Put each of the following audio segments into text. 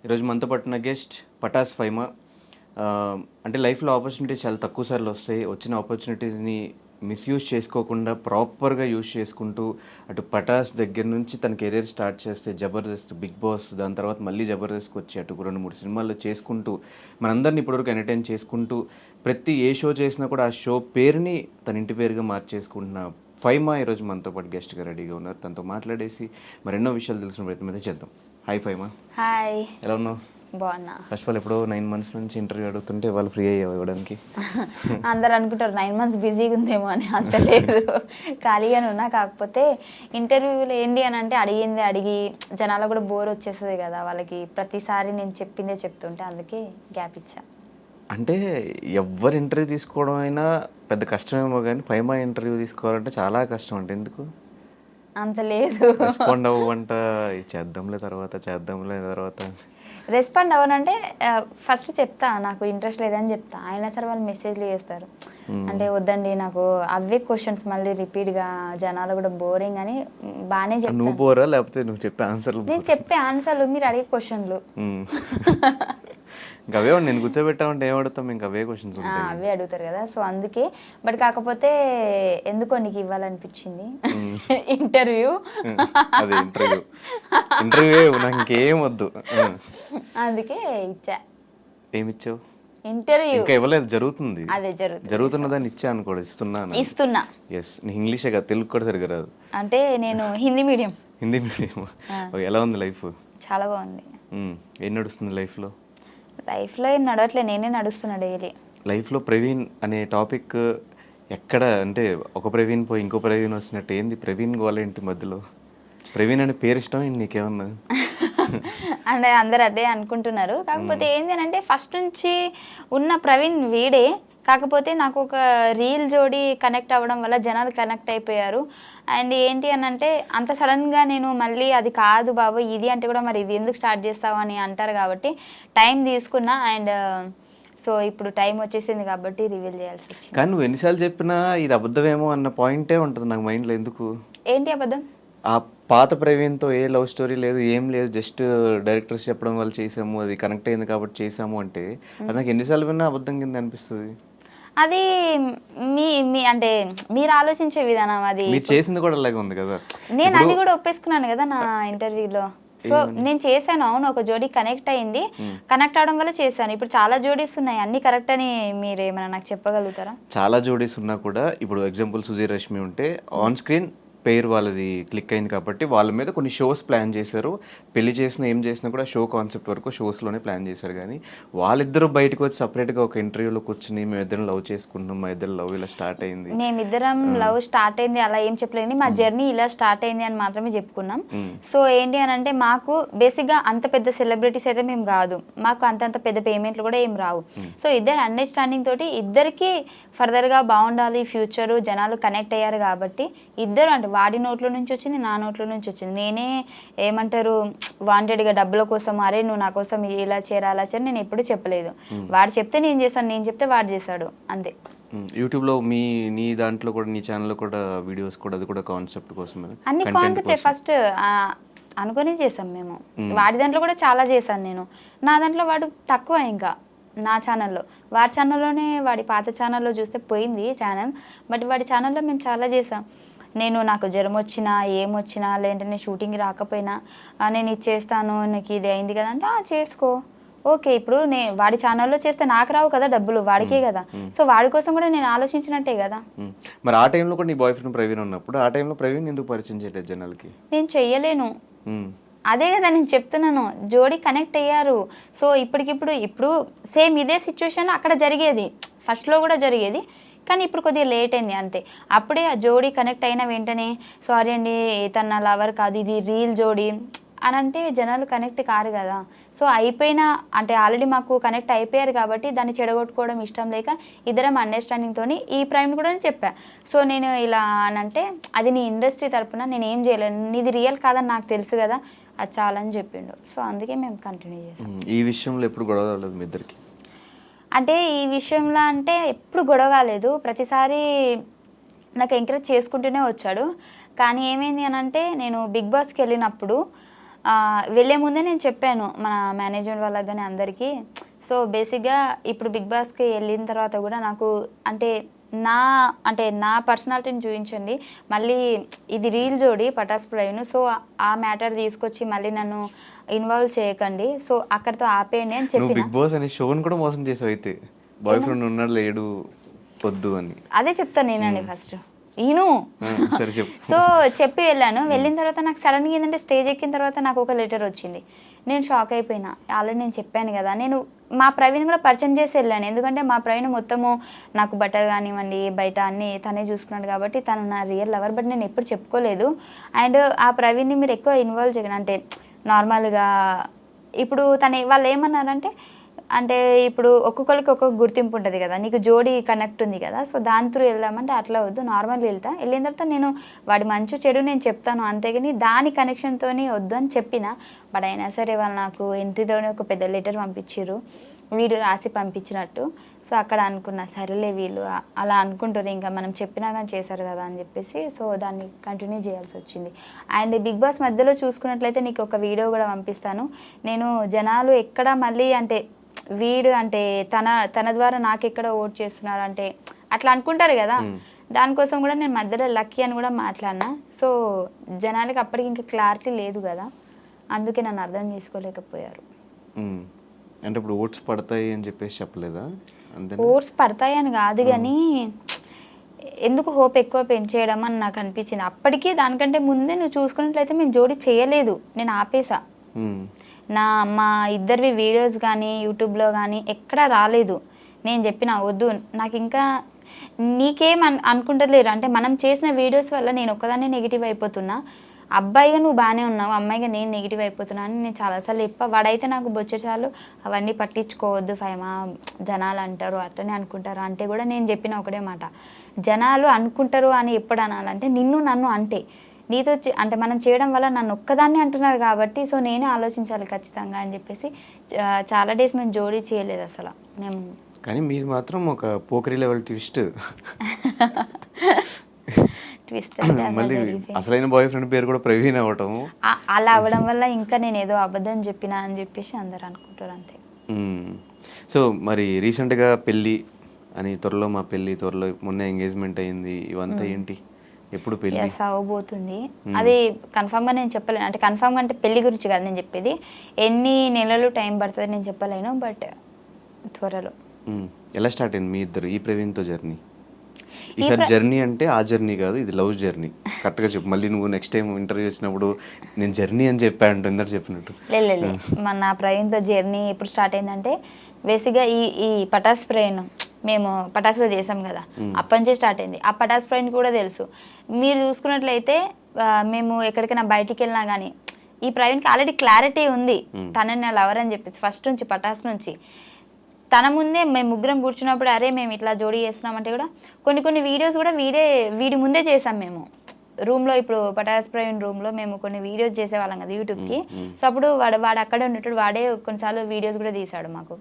ఈరోజు మనతో పట్టిన గెస్ట్ పటాస్ ఫైమా. అంటే లైఫ్లో ఆపర్చునిటీస్ చాలా తక్కువ సార్లు వస్తాయి. వచ్చిన ఆపర్చునిటీస్ని మిస్యూజ్ చేసుకోకుండా ప్రాపర్గా యూజ్ చేసుకుంటూ అటు పటాస్ దగ్గర నుంచి తన కెరీర్ స్టార్ట్ చేస్తే జబర్దస్త్, బిగ్ బాస్, దాని తర్వాత మళ్ళీ జబర్దస్త్కి వచ్చి అటు 2-3 సినిమాల్లో చేసుకుంటూ మనందరినీ ఇప్పటివరకు ఎంటర్టైన్ చేసుకుంటూ ప్రతి ఏ షో చేసినా కూడా ఆ షో పేరుని తన ఇంటి పేరుగా మార్చేసుకుంటున్న ఫైమా ఈరోజు మనతో పాటు గెస్ట్గా రెడీగా ఉన్నారు. తనతో మాట్లాడేసి మరెన్నో విషయాలు తెలిసిన ప్రయత్నం అయితే చేద్దాం. హాయ్ ఫైమా. హాయ్. ఎలా ఉన్నావు? బాగున్నా. ఫస్ట్ ఆఫ్ ఆల్ ఎప్పుడో 9 months నుంచి ఇంటర్వ్యూ అడుగుతుంటే వాళ్ళు ఫ్రీ అయ్యావు ఇవ్వడానికి. అందరు అనుకుంటారు 9 months బిజీగా ఉందేమో అని. అంత లేదు, ఖాళీగానే ఉన్నా. కాకపోతే ఇంటర్వ్యూలో ఏంటి అని అంటే అడిగింది అడిగి జనాలకు కూడా బోర్ వచ్చేస్తుంది కదా వాళ్ళకి, ప్రతిసారి నేను చెప్పిందే చెప్తుంటే అందుకే గ్యాప్ ఇచ్చా. అంటే ఎవరు ఇంటర్వ్యూ తీసుకోవడం అయినా పెద్ద కష్టమేమో కానీ ఫైమా ఇంటర్వ్యూ తీసుకోవాలంటే చాలా కష్టం. అంటే ఎందుకు అంత లేదు. రెస్పాండ్ అవ్వంట, చేద్దాంలే తర్వాత రెస్పాండ్ అవ్వనంటే ఫస్ట్ చెప్తా నాకు ఇంట్రెస్ట్ లేదని చెప్తా. అయినా సరే వాళ్ళు మెసేజ్లు చేస్తారు, అంటే వద్దండి నాకు అవే క్వశ్చన్స్ మళ్ళీ రిపీట్గా జనాలు కూడా బోరింగ్ అని బాగానే చెప్తాను. నువ్వు బోరా లేకపోతే నువ్వు చెప్పే ఆన్సర్లు? నేను చెప్పే ఆన్సర్లు మీరు అడిగే క్వశ్చన్లు ఇంకా అవే నేను కూర్చోబెట్టామంటే ఏం అడుగుతాం? ఇంకా అవే క్వశ్చన్స్ ఉంటాయి, అవే అడుగుతారు కదా. సో అందుకే. బట్ కాకపోతే ఎందుకో నీకు ఇవ్వాలనిపించింది ఇంటర్వ్యూ. అదే ఇంటర్వ్యూ నాకు ఇంకేం వద్దు, అందుకే ఇచ్చా. ఏమిచ్చావు? ఇంటర్వ్యూ ఇంకా ఇవ్వలేదు, జరుగుతుంది. అదే జరుగుతున్నదాన్ని ఇచ్చా అనుకోడు, ఇస్తున్నా. ఎస్. నీ ఇంగ్లీషే కదా, తెలుగు కూడా సరిగ్గా రాదు. అంటే నేను హిందీ మీడియం. ఎలా ఉంది లైఫ్? చాలా బాగుంది. ఏం నడుస్తుంది లైఫ్లో? లైఫ్లో ఏం నడవట్లే, నేనే నడుస్తున్నా డైలీ. లైఫ్లో ప్రవీణ్ అనే టాపిక్ ఎక్కడ అంటే ఒక ప్రవీణ్ పోయి ఇంకో ప్రవీణ్ వచ్చినట్టు ఏంది ప్రవీణ్ గోల ఏంటి మధ్యలో? ప్రవీణ్ అనే పేరు ఇష్టం నీకేమన్నా? అంటే అందరు అదే అనుకుంటున్నారు. కాకపోతే ఏంటి అని అంటే ఫస్ట్ నుంచి ఉన్న ప్రవీణ్ వీడే. కాకపోతే నాకు ఒక రీల్ జోడి కనెక్ట్ అవ్వడం వల్ల జనాలు కనెక్ట్ అయిపోయారు. అండ్ ఏంటి అని అంటే అంత సడన్గా నేను మళ్ళీ అది కాదు బాబు ఇది అంటే కూడా మరి ఇది ఎందుకు స్టార్ట్ చేస్తావు అని అంటారు కాబట్టి టైం తీసుకున్నా. అండ్ సో ఇప్పుడు టైం వచ్చేసింది కాబట్టి రివీల్ చేయాల్సి వచ్చింది. కానీ నువ్వు ఎన్నిసార్లు చెప్పినా ఇది అబద్ధమేమో అన్న పాయింటే ఉంటుంది నాకు మైండ్లో. ఎందుకు? ఏంటి అబద్ధం? ఆ పాత ప్రవీణ్తో ఏ లవ్ స్టోరీ లేదు, ఏం లేదు, జస్ట్ డైరెక్టర్స్ చెప్పడం వల్ల చేసాము, అది కనెక్ట్ అయింది కాబట్టి చేసాము అంటే అది నాకు ఎన్నిసార్లు విన్నా అబద్ధం కింద అనిపిస్తుంది. అది మీ అంటే మీరు ఆలోచించే విధానం. అది మీరు చేసింది కూడా అలాగే ఉంది కదా. నేను అది కూడా ఒప్పేసుకున్నాను కదా నా ఇంటర్వ్యూలో. సో నేను చేశాను, అవును ఒక జోడీ కనెక్ట్ అయింది, కనెక్ట్ అవడం వల్ల చేశాను. ఇప్పుడు చాలా జోడీస్ ఉన్నాయి, అన్ని కరెక్ట్ అని మీరు ఏమైనా నాకు చెప్పగలుగుతారా? చాలా జోడీస్ ఉన్నా కూడా ఇప్పుడు ఎగ్జాంపుల్ సుధీర్ రష్మి ఉంటే ఆన్ స్క్రీన్ పేర్ వాళ్ళది క్లిక్ అయింది కాబట్టి వాళ్ళ మీద కొన్ని షోస్ ప్లాన్ చేశారు. పెళ్లి చేసినా ఏం చేసినా కూడా షో కాన్సెప్ట్ వరకు షోస్లోనే ప్లాన్ చేశారు. కానీ వాళ్ళిద్దరూ బయటకు వచ్చి సపరేట్గా ఒక ఇంటర్వ్యూలో కూర్చుని మేమిద్దరం లవ్ చేసుకుంటున్నాం, మా ఇద్దరు లవ్ ఇలా స్టార్ట్ అయింది, మేమిద్దరం లవ్ స్టార్ట్ అయింది అలా ఏం చెప్పలేదు, మా జర్నీ ఇలా స్టార్ట్ అయింది అని మాత్రమే చెప్పుకున్నాం. సో ఏంటి అని అంటే మాకు బేసిక్గా అంత పెద్ద సెలబ్రిటీస్ అయితే మేము కాదు, మాకు అంతంత పెద్ద పేమెంట్లు కూడా ఏం రావు. సో ఇద్దరు అండర్స్టాండింగ్ తోటి ఇద్దరికి ఫర్దర్గా బాగుండాలి ఫ్యూచరు, జనాలు కనెక్ట్ అయ్యారు కాబట్టి ఇద్దరు అంటే వాడి నోట్లో నుంచి వచ్చింది, నా నోట్లో నుంచి వచ్చింది. నేనే ఏమంటారు వాంటెడ్గా డబ్బుల కోసం అరే నువ్వు నా కోసం ఇలా చేరా అలా చేరా నేను ఎప్పుడు చెప్పలేదు. వాడు చెప్తే నేను చేశాను, నేను చెప్తే వాడు చేశాడు, అంతే. యూట్యూబ్లో నీ దాంట్లో కూడా నీ ఛానల్లో కూడా వీడియోస్ కూడా అది కూడా కాన్సెప్ట్ కోసమే, అన్ని కాన్సెప్టే ఫస్ట్ అనుకుని చేసాం మేము. వాడి దాంట్లో కూడా చాలా చేశాను నేను, నా దాంట్లో వాడు తక్కువ. ఇంకా నా ఛానల్లో, వాడి ఛానల్లోనే వాడి పాత ఛానల్లో చూస్తే పోయింది ఛానల్, బట్ వాడి ఛానల్లో మేము చాలా చేసాం. నేను నాకు జ్వరం వచ్చినా ఏమొచ్చినా లేదంటే షూటింగ్ రాకపోయినా నేను ఇది చేస్తాను, నీకు ఇది అయింది కదా అంటే చేసుకో ఓకే. ఇప్పుడు వాడి ఛానల్లో చేస్తే నాకు రావు కదా డబ్బులు, వాడికే కదా. సో వాడి కోసం కూడా నేను ఆలోచించినట్టే కదా. మరి ఆ టైంలో కూడా నీ బాయ్ ఫ్రెండ్ ప్రవీణ్ ఉన్నప్పుడు ఆ టైంలో ప్రవీణ్ ఎందుకు పరిచయం చేయలేదు జనాలకి? నేను చెయ్యలేను, అదే కదా నేను చెప్తున్నాను. జోడీ కనెక్ట్ అయ్యారు. సో ఇప్పుడు సేమ్ ఇదే సిచ్యువేషన్ అక్కడ జరిగేది, ఫస్ట్లో కూడా జరిగేది, కానీ ఇప్పుడు కొద్దిగా లేట్ అయింది అంతే. అప్పుడే ఆ జోడీ కనెక్ట్ అయిన వెంటనే సారీ అండి తన నా లవర్ కాదు ఇది రీల్ జోడీ అని అంటే జనాలు కనెక్ట్ కారు కదా. సో అయిపోయినా అంటే ఆల్రెడీ మాకు కనెక్ట్ అయిపోయారు కాబట్టి దాన్ని చెడగొట్టుకోవడం ఇష్టం లేక ఇద్దరం అండర్స్టాండింగ్తో ఈ ప్రైమ్ కూడా చెప్పా. సో నేను ఇలా అని అంటే అది నీ ఇండస్ట్రీ తరపున నేను ఏం చేయలేను, నీది రియల్ కాదని నాకు తెలుసు కదా, అది చాలని చెప్పిండు. సో అందుకే మేము కంటిన్యూ చేసాం. ఈ విషయంలో ఎప్పుడు గొడవ రాలేదు మీ ఇద్దరికి? అంటే ఈ విషయంలో అంటే ఎప్పుడు గొడవ కాలేదు, ప్రతిసారి నాకు ఎంకరేజ్ చేసుకుంటూనే వచ్చాడు. కానీ ఏమైంది అని అంటే నేను బిగ్ బాస్కి వెళ్ళినప్పుడు వెళ్ళే ముందే నేను చెప్పాను మన మేనేజ్మెంట్ వాళ్ళకి కానీ అందరికీ. సో బేసిక్గా ఇప్పుడు బిగ్ బాస్కి వెళ్ళిన తర్వాత కూడా నాకు నా పర్సనాలిటీని చూపించండి, మళ్ళీ ఇది రీల్ జోడి పటాస్ ప్రవీణ్, సో ఆ మ్యాటర్ తీసుకొచ్చి మళ్ళీ నన్ను ఇన్వాల్వ్ చేయకండి, సో అక్కడితో ఆపేయండి అని చెప్పి బిగ్ బాస్ అనే షోని కూడా మోసం చేసావు అయితే, బాయ్ ఫ్రెండ్ ఉన్నాడు లేడు వద్దు అని. అదే చెప్తాను నేనండి ఫస్ట్ ఈను. సరే చెప్పు. సో చెప్పి వెళ్ళాను. వెళ్ళిన తర్వాత నాకు సడన్గా ఏంటంటే స్టేజ్ ఎక్కిన తర్వాత నాకు ఒక లెటర్ వచ్చింది. నేను షాక్ అయిపోయినా. ఆల్రెడీ నేను చెప్పాను కదా, నేను మా ప్రవీణ్ కూడా పరిచయం చేసి వెళ్ళాను. ఎందుకంటే మా ప్రవీణ్ మొత్తము నాకు బట్టలు కానివ్వండి బయట అన్నీ తనే చూసుకున్నాడు కాబట్టి తను నా రియల్ లవర్. బట్ నేను ఎప్పుడు చెప్పుకోలేదు. అండ్ ఆ ప్రవీణ్ని మీరు ఎక్కువ ఇన్వాల్వ్ చేయకండి, అంటే నార్మల్గా ఇప్పుడు వాళ్ళు ఏమన్నారంటే, అంటే ఇప్పుడు ఒక్కొక్కరికి ఒక్కొక్క గుర్తింపు ఉంటుంది కదా, నీకు జోడీ కనెక్ట్ ఉంది కదా, సో దాని త్రూ వెళ్దామంటే అట్లా వద్దు, నార్మల్గా వెళ్ళిన తర్వాత నేను వాడి మంచి చెడు నేను చెప్తాను, అంతేగాని దాని కనెక్షన్తో వద్దు అని చెప్పిన. బట్ అయినా సరే వాళ్ళు నాకు ఎంట్రీలోనే ఒక పెద్ద లెటర్ పంపించారు, వీడు రాసి పంపించినట్టు. సో అక్కడ అనుకున్నా సరేలే వీళ్ళు అలా అనుకుంటారు, ఇంకా మనం చెప్పినా కానీ చేశారు కదా అని చెప్పేసి సో దాన్ని కంటిన్యూ చేయాల్సి వచ్చింది. అండ్ బిగ్ బాస్ మధ్యలో చూసుకున్నట్లయితే నీకు ఒక వీడియో కూడా పంపిస్తాను. నేను జనాలు ఎక్కడ మళ్ళీ అంటే వీడు అంటే తన ద్వారా నాకెక్కడ ఓట్ చేస్తున్నారు అంటే అట్లా అనుకుంటారు కదా, దానికోసం కూడా నేను మధ్యలో లక్కీ అని కూడా మాట్లాడినా. సో జనాలకి అప్పటికి ఇంకా క్లారిటీ లేదు కదా, అందుకే నన్ను అర్థం చేసుకోలేకపోయారు. అంటే ఇప్పుడు ఓట్స్ పడతాయి అని చెప్పేసి చెప్పలేదా? ఓట్స్ పడతాయి అని కాదు కానీ ఎందుకు హోప్ ఎక్కువ పెంచేయడం అని నాకు అనిపించింది. అప్పటికీ దానికంటే ముందే నువ్వు చూసుకున్నట్లయితే మేము జోడీ చేయలేదు, నేను ఆపేసా. మా ఇద్దరివి వీడియోస్ కానీ యూట్యూబ్లో కానీ ఎక్కడా రాలేదు. నేను చెప్పిన వద్దు, నాకు ఇంకా నీకేం అనుకుంటలేరు అంటే మనం చేసిన వీడియోస్ వల్ల నేను ఒక్కదాన్నే నెగిటివ్ అయిపోతున్నా, అబ్బాయిగా నువ్వు బాగానే ఉన్నావు, అమ్మాయిగా నేను నెగిటివ్ అయిపోతున్నా అని నేను చాలాసార్లు వాడైతే నాకు బొచ్చచాలు అవన్నీ పట్టించుకోవద్దు ఫైమా, జనాలు అంటారు అట్లనే అనుకుంటారు అంటే కూడా నేను చెప్పిన ఒకటే మాట, జనాలు అనుకుంటారు అని ఎప్పుడు అనాలంటే నన్ను అంటే నీతో అంటే మనం చేయడం వల్ల నన్ను ఒక్కదాన్ని అంటున్నారు కాబట్టి సో నేనే ఆలోచించాలి ఖచ్చితంగా అని చెప్పేసి చాలా డేస్ మేము జోడీ చేయలేదు అసలు మేము. కానీ మీది మాత్రం ఒక పోకరీ లెవెల్ ట్విస్ట్. మళ్ళీ అసలైన బాయ్ ఫ్రెండ్ పేరు కూడా ప్రవీణ్ అవ్వటం, అలా అవ్వడం వల్ల ఇంకా నేను ఏదో అబద్ధం చెప్పినా అని చెప్పేసి అందరు అనుకుంటారు అంతే. సో మరి రీసెంట్గా పెళ్ళి అని, త్వరలో మా పెళ్ళి, త్వరలో మొన్న ఎంగేజ్మెంట్ అయింది, ఇవంతా ఏంటి, ఎప్పుడు పెళ్ళి అవబోతుంది? అది కన్ఫామ్గా నేను చెప్పలేను, అంటే కన్ఫామ్గా అంటే పెళ్లి గురించి కాదు నేను చెప్పేది, ఎన్ని నెలలు టైం పడుతుంది నేను చెప్పలేను, బట్ త్వరలో. ఎలా స్టార్ట్ అయింది మీ ఇద్దరు ఈ ప్రవీణ్తో జర్నీ? ఈసారి జర్నీ అంటే ఆ జర్నీ కాదు, ఇది లవ్ జర్నీ. కరెక్ట్గా చెప్పు, మళ్ళీ నువ్వు నెక్స్ట్ టైం ఇంటర్వ్యూ చేసినప్పుడు నేను జర్నీ అని చెప్పాను ఇందరు చెప్పినట్టు. లేదు మన ప్రవీణ్తో జర్నీ ఎప్పుడు స్టార్ట్ అయిందంటే బేసిక్గా ఈ పటాస్ ప్రవీణ్ మేము పటాస్లో చేసాం కదా, అప్పటి నుంచే స్టార్ట్ అయింది. ఆ పటాస్ ప్రవీణ్ కూడా తెలుసు. మీరు చూసుకున్నట్లయితే మేము ఎక్కడికైనా బయటికి వెళ్ళినా కానీ ఈ ప్రవీణ్కి ఆల్రెడీ క్లారిటీ ఉంది తనని నా లవర్ అని చెప్పేసి ఫస్ట్ నుంచి పటాస్ నుంచి. తన ముందే మేము ముగ్గురం కూర్చున్నప్పుడు అరే మేము ఇట్లా జోడీ చేస్తున్నామంటే కూడా కొన్ని వీడియోస్ కూడా వీడి ముందే చేసాం మేము రూమ్లో. ఇప్పుడు పటాస్ ప్రవీణ్ రూమ్లో మేము కొన్ని వీడియోస్ చేసేవాళ్ళం కదా యూట్యూబ్కి. సో అప్పుడు వాడు అక్కడే ఉండేటప్పుడు వాడే కొన్నిసార్లు వీడియోస్ కూడా తీసాడు మాకు.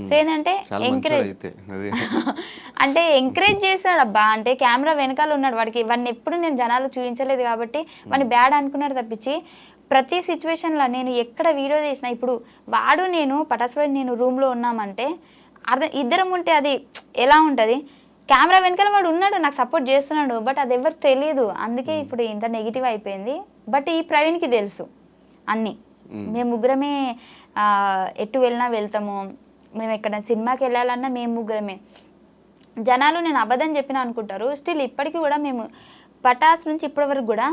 సో ఏంటంటే ఎంకరేజ్ చేశాడు అబ్బా, అంటే కెమెరా వెనకాల ఉన్నాడు, వాడిని ఎప్పుడు నేను జనాలు చూపించలేదు కాబట్టి వాడిని బ్యాడ్ అనుకున్నాడు తప్పించి ప్రతి సిచ్యువేషన్లో నేను ఎక్కడ వీడియో చేసినా ఇప్పుడు వాడు నేను పటాస్ ప్రవీణ్ నేను రూమ్లో ఉన్నామంటే ఇద్దరం ఉంటే అది ఎలా ఉంటుంది, కెమెరా వెనకాల వాడు ఉన్నాడు నాకు సపోర్ట్ చేస్తున్నాడు, బట్ అది ఎవరికి తెలియదు. అందుకే ఇప్పుడు ఇంత నెగిటివ్ అయిపోయింది. బట్ ఈ ప్రవీణ్కి తెలుసు అన్నీ, మేము ముగ్గురమే ఎటు వెళ్ళినా వెళ్తాము, మేము ఎక్కడ సినిమాకి వెళ్ళాలన్నా మేము ముగ్గురమే. జనాలు నేను అబద్ధం చెప్పినా అనుకుంటారు, స్టిల్ ఇప్పటికీ కూడా మేము పటాస్ నుంచి ఇప్పటి వరకు కూడా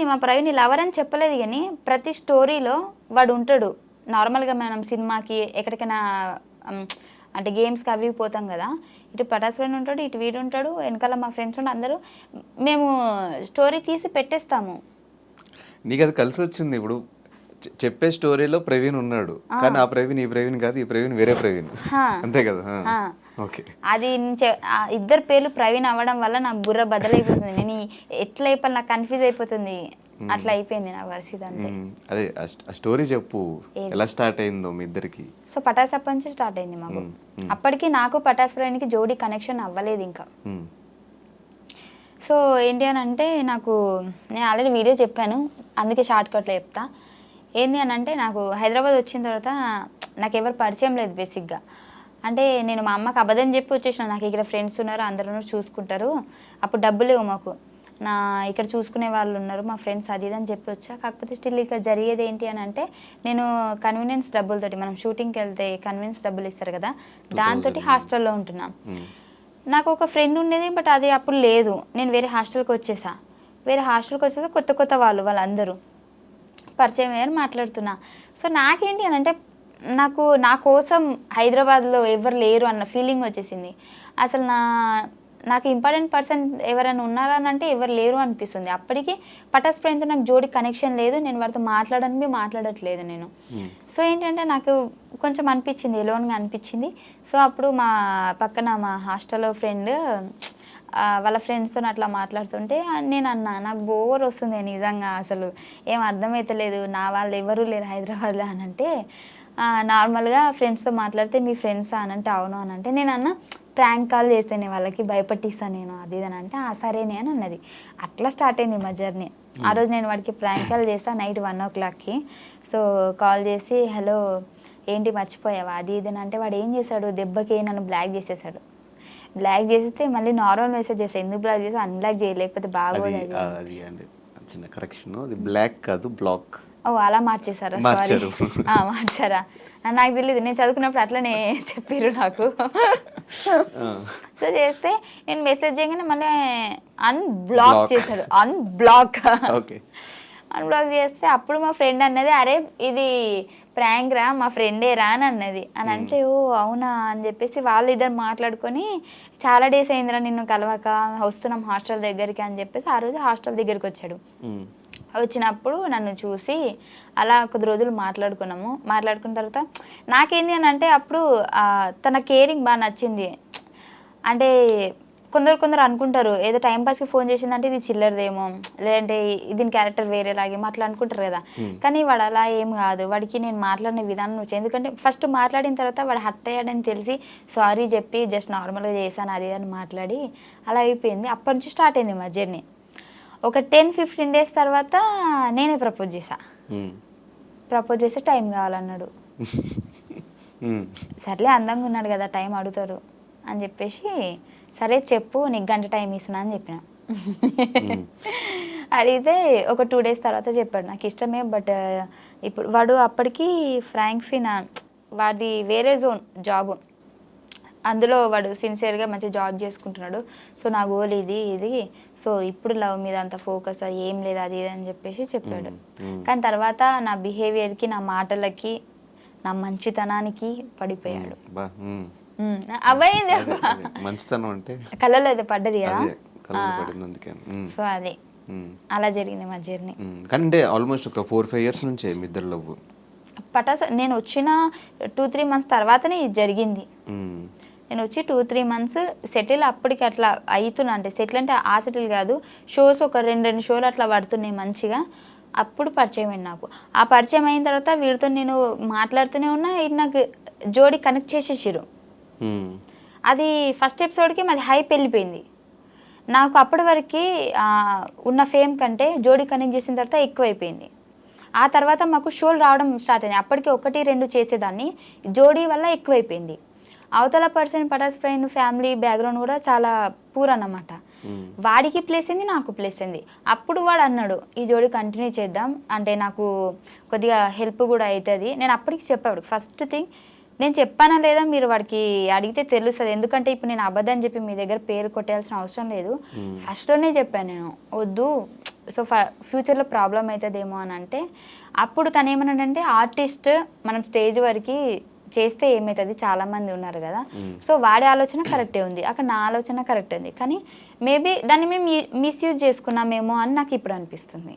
మా ప్రవీణ్ని లవర్ అని చెప్పలేదు, కానీ ప్రతి స్టోరీలో వాడు ఉంటాడు. నార్మల్గా మనం సినిమాకి ఎక్కడికైనా అంటే గేమ్స్కి అవి పోతాం కదా, ఇటు పటాస్ ప్రవీణ్ ఉంటాడు, ఇటు వీడు ఉంటాడు, వెనకాల మా ఫ్రెండ్స్ ఉంటాడు, అందరూ మేము స్టోరీ తీసి పెట్టేస్తాము. నీకు అది కలిసి వచ్చింది. ఇప్పుడు చెప్పే స్టోరీలో ప్రవీణ్ ఉన్నాడు, కానీ ఆ ప్రవీణ్ ఈ ప్రవీణ్ కాదు, ఈ ప్రవీణ్ వేరే ప్రవీణ్, అంతే కదా? అది ఇద్దరు పేర్లు ప్రవీణ్ అవ్వడం వల్ల నా బుర్ర బదలైపోతుంది, నేను ఎట్లా అయిపోయి నాకు కన్ఫ్యూజ్ అయిపోతుంది, అట్లా అయిపోయింది నా పరిస్థితి అంతే. అదే ఆ స్టోరీ చెప్పు, ఎలా స్టార్ట్ అయిందో మీ ఇద్దరికి? సో పటాస్ అప్పటి నుంచి స్టార్ట్ అయింది మాకు. అప్పటికి నాకు పటాస్ ప్రవీణ్కి జోడీ కనెక్షన్ అవ్వలేదు ఇంకా. సో ఏంటి అని అంటే నాకు నేను ఆల్రెడీ వీడియో చెప్పాను, అందుకే షార్ట్ కట్లో చెప్తా. ఏంది అని అంటే నాకు హైదరాబాద్ వచ్చిన తర్వాత నాకు ఎవరు పరిచయం లేదు బేసిక్గా. అంటే నేను మా అమ్మకి అబద్ధం చెప్పి వచ్చేసిన, నాకు ఇక్కడ ఫ్రెండ్స్ ఉన్నారు, అందరూ చూసుకుంటారు, అప్పుడు డబ్బులు లేవు మాకు, ఇక్కడ చూసుకునే వాళ్ళు ఉన్నారు మా ఫ్రెండ్స్, అది ఇది అని చెప్పి వచ్చా. కాకపోతే స్టిల్ ఇక్కడ జరిగేది ఏంటి అని అంటే, నేను కన్వీనియన్స్ డబ్బులతోటి, మనం షూటింగ్కి వెళ్తే కన్వీనియన్స్ డబ్బులు ఇస్తారు కదా, దాంతో హాస్టల్లో ఉంటున్నా. నాకు ఒక ఫ్రెండ్ ఉండేది, బట్ అది అప్పుడు లేదు, నేను వేరే హాస్టల్కి వచ్చేసా. వేరే హాస్టల్కి వచ్చేసి కొత్త కొత్త వాళ్ళందరూ పరిచయం అయ్యారు, మాట్లాడుతున్నా. సో నాకేంటి అని అంటే, నా కోసం హైదరాబాద్లో ఎవరు లేరు అన్న ఫీలింగ్ వచ్చేసింది. అసలు నాకు ఇంపార్టెంట్ పర్సన్ ఎవరైనా ఉన్నారా అని అంటే ఎవరు లేరు అనిపిస్తుంది. అప్పటికి పటాస్ ప్రేమ్తో నాకు జోడి కనెక్షన్ లేదు, నేను వారితో మాట్లాడట్లేదు నేను. సో ఏంటంటే నాకు కొంచెం అనిపించింది, ఎలోన్గా అనిపించింది. సో అప్పుడు మా పక్కన మా హాస్టల్లో ఫ్రెండ్ వాళ్ళ ఫ్రెండ్స్తో అట్లా మాట్లాడుతుంటే నేను అన్నా, నాకు బోర్ వస్తుంది నిజంగా, అసలు ఏం అర్థమవుతలేదు, నా వాళ్ళు ఎవరు లేరు హైదరాబాద్లో అని అంటే, నార్మల్గా ఫ్రెండ్స్తో మాట్లాడితే మీ ఫ్రెండ్సా అని అంటే అవును అని అంటే, నేను అన్న ప్రాంక్ కాల్ చేస్తేనే వాళ్ళకి భయపట్టిస్తాను నేను, అది ఇది అని అంటే సరేనే అని అన్నది. అట్లా స్టార్ట్ అయింది మా జర్నీ. ఆ రోజు నేను వాడికి ప్రాంక్ కాల్ చేస్తాను నైట్ 1 o'clockకి. సో కాల్ చేసి హలో ఏంటి మర్చిపోయావా అది ఇది అని అంటే, వాడు ఏం చేశాడు, దెబ్బకి నన్ను బ్లాక్ చేసేసాడు. బ్లాక్ చేస్తే మళ్ళీ నార్మల్ మెసేజ్ చేస్తాను, ఎందుకు బ్లాక్ చేసి అన్బ్లాక్ చేయలేకపోతే బాగోదు అది అండి చిన్న కరెక్షన్, అది బ్లాక్ కాదు బ్లాక్. ఓ అలా మార్చేసారా, సారీ మార్చారా, నాకు తెలియదు, నేను చదువుకున్నప్పుడు అట్లనే చెప్పారు నాకు. సో చేస్తే నేను మెసేజ్ చేయగానే మళ్ళీ అన్బ్లాక్ చేశాడు, అన్బ్లాక్ చేస్తే అప్పుడు మా ఫ్రెండ్ అన్నది, అరే ఇది ప్రాంక్ రా, మా ఫ్రెండే రా అని అన్నది. అని అంటే ఓ అవునా అని చెప్పేసి వాళ్ళు ఇద్దరు మాట్లాడుకొని, చాలా డేస్ అయిందిరా నిన్ను కలవక, వస్తున్నాం హాస్టల్ దగ్గరికి అని చెప్పేసి ఆ రోజు హాస్టల్ దగ్గరికి వచ్చాడు. వచ్చినప్పుడు నన్ను చూసి అలా కొద్ది రోజులు మాట్లాడుకున్న తర్వాత నాకేంది అని అంటే, అప్పుడు తన కేరింగ్ బాగా నచ్చింది. అంటే కొందరు అనుకుంటారు ఏదో టైంపాస్కి ఫోన్ చేసిందంటే ఇది చిల్లరదేమో, లేదంటే దీని క్యారెక్టర్ వేరేలాగేమో అట్లా అనుకుంటారు కదా. కానీ వాడు అలా ఏం కాదు, వాడికి నేను మాట్లాడిన విధానం వచ్చి, ఎందుకంటే ఫస్ట్ మాట్లాడిన తర్వాత వాడు హర్ట్ అయ్యాడని తెలిసి సారీ చెప్పి జస్ట్ నార్మల్గా చేశాను అది అని మాట్లాడి అలా అయిపోయింది. అప్పటి నుంచి స్టార్ట్ అయింది మా జర్నీ. ఒక 10-15 days తర్వాత నేనే ప్రపోజ్ చేస్తే టైం కావాలన్నాడు. సర్లే అందంగా ఉన్నాడు కదా టైం అడుగుతారు అని చెప్పేసి, సరే చెప్పు నీకు గంట టైం ఇస్తున్నా అని చెప్పిన. అడిగితే ఒక 2 days తర్వాత చెప్పాడు నాకు ఇష్టమే, బట్ ఇప్పుడు వాడు అప్పటికి ఫ్రాంక్ ఫినాన్స్ వాడి వేరే జోన్ జాబ్, అందులో వాడు సిన్సియర్గా మంచి జాబ్ చేసుకుంటున్నాడు. సో నా గోల్ ఇది, సో ఇప్పుడు లవ్ మీద అంత ఫోకస్ ఏం లేదు అది ఇది అని చెప్పేసి చెప్పాడు. కానీ తర్వాత నా బిహేవియర్కి, నా మాటలకి, నా మంచితనానికి పడిపోయాడు. అవ్వయింది మంచితనం అంటే కళ్ళలో అయితే పడ్డది కదా, సో అది అలా జరిగింది మా జర్నీ. కానీ ఆల్మోస్ట్ ఒక 4-5 years నుంచే మీ ఇద్దరు లవ్. పటాస్ నేను వచ్చిన 2-3 months తర్వాతనే ఇది జరిగింది. నేను వచ్చి 2-3 months సెటిల్ అప్పటికి అట్లా అవుతున్నా, అంటే సెటిల్ అంటే ఆ సెటిల్ కాదు, షోస్ ఒక 2 షోలు అట్లా పడుతున్నాయి మంచిగా. అప్పుడు పరిచయం అయింది నాకు. ఆ పరిచయం అయిన తర్వాత వీడితో నేను మాట్లాడుతూనే ఉన్నా, ఇది నాకు జోడి కనెక్ట్ చేసేసారు. అది ఫస్ట్ ఎపిసోడ్కి మాది హైప్ వెళ్ళిపోయింది. నాకు అప్పటి వరకు ఉన్న ఫేమ్ కంటే జోడి కనెక్ట్ చేసిన తర్వాత ఎక్కువైపోయింది. ఆ తర్వాత మాకు షోలు రావడం స్టార్ట్ అయింది. అప్పటికి 1-2 చేసేదాన్ని, జోడీ వల్ల ఎక్కువైపోయింది. అవతల person Patas Prem family background కూడా చాలా పూర్ అన్నమాట. వాడికి ప్లేస్ అయింది, నాకు ప్లేస్ అయింది. అప్పుడు వాడు అన్నాడు ఈ జోడి కంటిన్యూ చేద్దాం, అంటే నాకు కొద్దిగా హెల్ప్ కూడా అవుతుంది. నేను అప్పటికి చెప్పాడు, ఫస్ట్ థింగ్ నేను చెప్పానా లేదా మీరు వాడికి అడిగితే తెలుస్తుంది, ఎందుకంటే ఇప్పుడు నేను అబద్ధం చెప్పి మీ దగ్గర పేరు కొట్టేయాల్సిన అవసరం లేదు. ఫస్ట్లోనే చెప్పాను నేను వద్దు, సో ఫ్యూచర్లో ప్రాబ్లం అవుతుందేమో అని అంటే, అప్పుడు తను ఏమన్నాడంటే ఆర్టిస్ట్ మనం స్టేజ్ వరకు చేస్తే ఏమవుతుంది, చాలామంది ఉన్నారు కదా, సో వాడి ఆలోచన కరెక్టే ఉంది, అక్కడ నా ఆలోచన కరెక్ట్ ఉంది, కానీ మేబీ దాన్ని మేము మిస్యూజ్ చేసుకున్నామేమో అని నాకు ఇప్పుడు అనిపిస్తుంది.